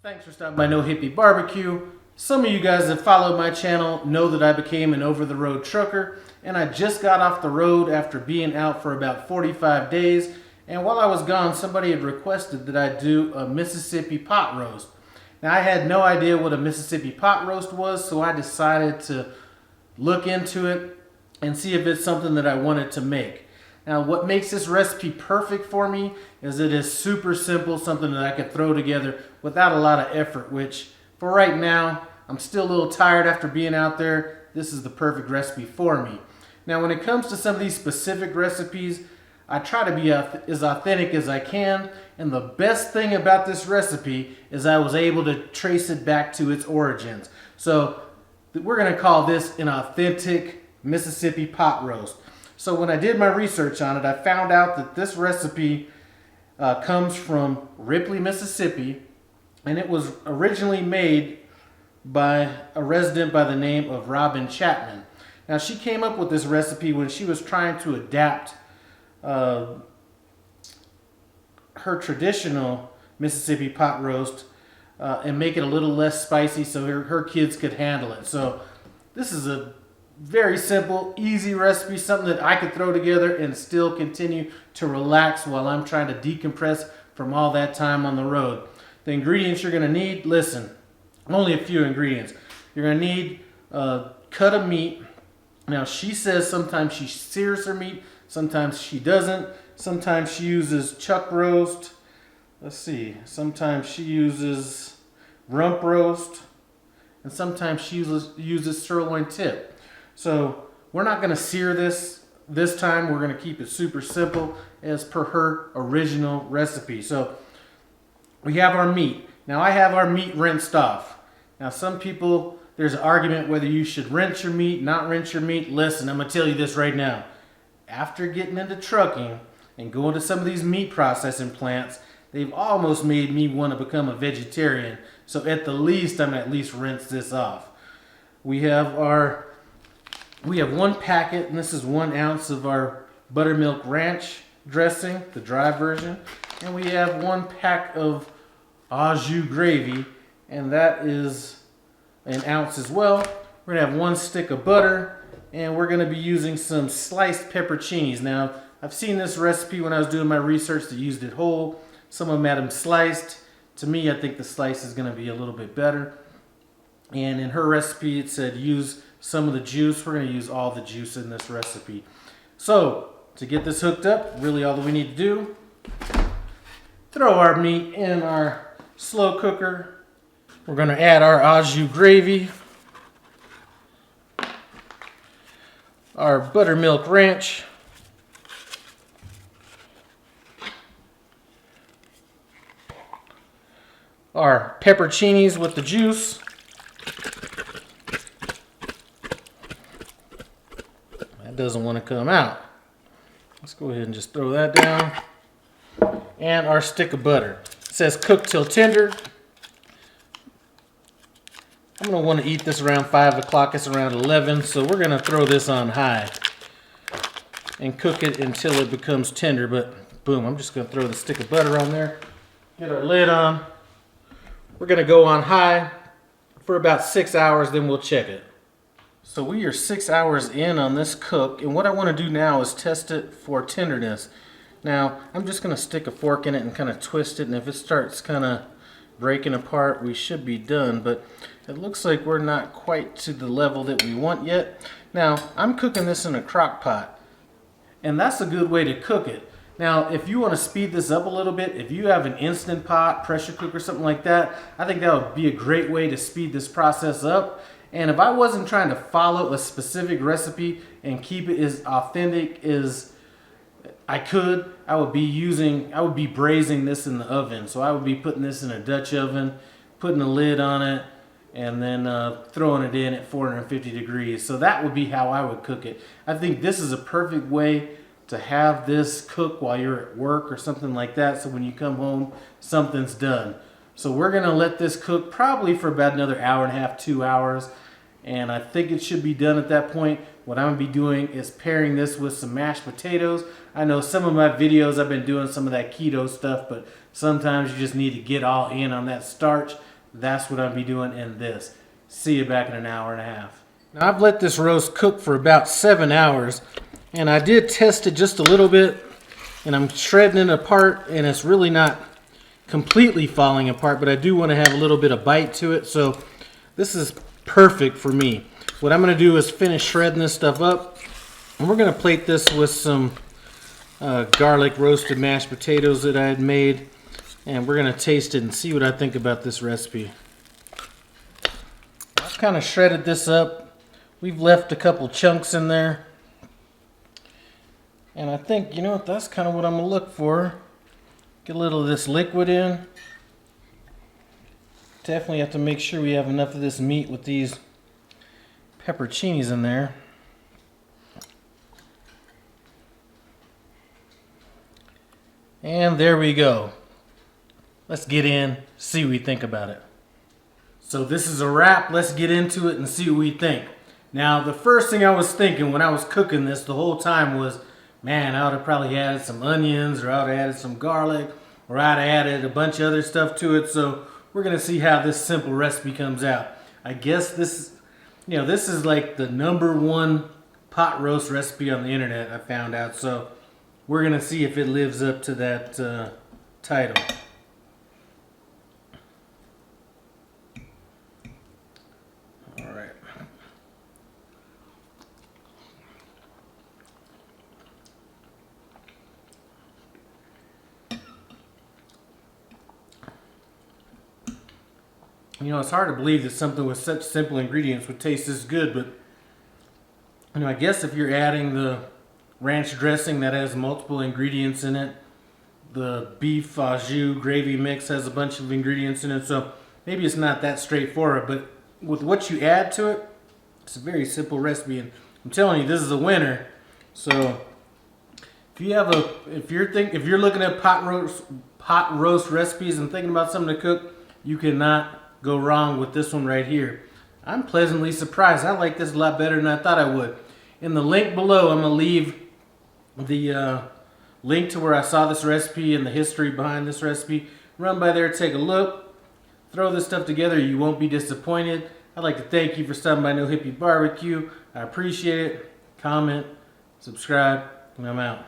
Thanks for stopping by No Hippie Barbecue. Some of you guys that follow my channel know that I became an over-the-road trucker, and I just got off the road after being out for about 45 days. And while I was gone, somebody had requested that I do a Mississippi pot roast. Now, I had no idea what a Mississippi pot roast was, so I decided to look into it and see if it's something that I wanted to make. Now, what makes this recipe perfect for me is it is super simple, something that I could throw together without a lot of effort, which for right now, I'm still a little tired after being out there. This is the perfect recipe for me. Now, when it comes to some of these specific recipes, I try to be as authentic as I can, and the best thing about this recipe is I was able to trace it back to its origins. So we're going to call this an authentic Mississippi pot roast. So when I did my research on it, I found out that this recipe comes from Ripley, Mississippi, and it was originally made by a resident by the name of Robin Chapman. Now, she came up with this recipe when she was trying to adapt her traditional Mississippi pot roast and make it a little less spicy so her kids could handle it. So this is a very simple, easy recipe, something that I could throw together and still continue to relax while I'm trying to decompress from all that time on the road. The ingredients you're going to need, listen, only a few ingredients. You're going to need a cut of meat. Now, she says sometimes she sears her meat, sometimes she doesn't. Sometimes she uses chuck roast. Let's see, sometimes she uses rump roast, and sometimes she uses sirloin tip. So we're not going to sear this time. We're going to keep it super simple as per her original recipe. So we have our meat. Now, I have our meat rinsed off. Now, some people, there's an argument whether you should rinse your meat, not rinse your meat. Listen, I'm going to tell you this right now. After getting into trucking and going to some of these meat processing plants, they've almost made me want to become a vegetarian. So at the least, I'm at least rinse this off. We have 1 packet, and this is 1 ounce of our buttermilk ranch dressing, the dry version. And we have 1 pack of au jus gravy, and that is 1 ounce as well. We're going to have 1 stick of butter, and we're going to be using some sliced pepperoncinis. Now, I've seen this recipe when I was doing my research. They used it whole. Some of them had them sliced. To me, I think the slice is going to be a little bit better. And in her recipe, it said use some of the juice. We're going to use all the juice in this recipe. So, to get this hooked up, really all that we need to do, throw our meat in our slow cooker. We're going to add our au jus gravy, our buttermilk ranch, our pepperoncinis with the juice, that doesn't want to come out. Let's go ahead and just throw that down, and our stick of butter. It says cook till tender. I'm going to want to eat this around 5 o'clock. It's around 11, so we're going to throw this on high and cook it until it becomes tender. But boom, I'm just going to throw the stick of butter on there, get our lid on. We're going to go on high for about 6 hours, then we'll check it. So we are 6 hours in on this cook, and what I want to do now is test it for tenderness. Now, I'm just going to stick a fork in it and kind of twist it, and if it starts kind of breaking apart, we should be done, but it looks like we're not quite to the level that we want yet. Now, I'm cooking this in a crock pot, and that's a good way to cook it. Now, if you want to speed this up a little bit, if you have an Instant Pot, pressure cooker, something like that, I think that would be a great way to speed this process up. And if I wasn't trying to follow a specific recipe and keep it as authentic as I could, I would be braising this in the oven. So I would be putting this in a Dutch oven, putting a lid on it, and then throwing it in at 450 degrees. So that would be how I would cook it. I think this is a perfect way to have this cook while you're at work or something like that. So when you come home, something's done. So we're going to let this cook probably for about another hour and a half, 2 hours. And I think it should be done at that point. What I'm going to be doing is pairing this with some mashed potatoes. I know some of my videos I've been doing some of that keto stuff, but sometimes you just need to get all in on that starch. That's what I'll be doing in this. See you back in an hour and a half. Now I've let this roast cook for about 7 hours, and I did test it just a little bit, and I'm shredding it apart, and it's really not completely falling apart, but I do want to have a little bit of bite to it, so this is perfect for me. What I'm going to do is finish shredding this stuff up, and we're going to plate this with some garlic roasted mashed potatoes that I had made, and we're going to taste it and see what I think about this recipe. I've kind of shredded this up. We've left a couple chunks in there, and I think, you know what, that's kind of what I'm going to look for. Get a little of this liquid in. Definitely have to make sure we have enough of this meat with these pepperoncinis in there. And there we go. Let's get in, see what we think about it. So this is a wrap. Let's get into it and see what we think. Now, the first thing I was thinking when I was cooking this the whole time was, man, I would have probably added some onions, or I would have added some garlic, or I'd have added a bunch of other stuff to it. So we're going to see how this simple recipe comes out. I guess this, you know, this is like the #1 pot roast recipe on the internet, I found out. So we're going to see if it lives up to that title. All right. You know, it's hard to believe that something with such simple ingredients would taste this good, but you know, I guess if you're adding the ranch dressing that has multiple ingredients in it, the beef au jus gravy mix has a bunch of ingredients in it, so maybe it's not that straightforward, but with what you add to it, it's a very simple recipe, and I'm telling you, this is a winner. So if you have if you're looking at pot roast recipes and thinking about something to cook, you cannot go wrong with this one right here. I'm pleasantly surprised. I like this a lot better than I thought I would. In the link below, I'm going to leave the link to where I saw this recipe and the history behind this recipe. Run by there, take a look, throw this stuff together. You won't be disappointed. I'd like to thank you for stopping by No Hippie Barbecue. I appreciate it. Comment, subscribe, and I'm out.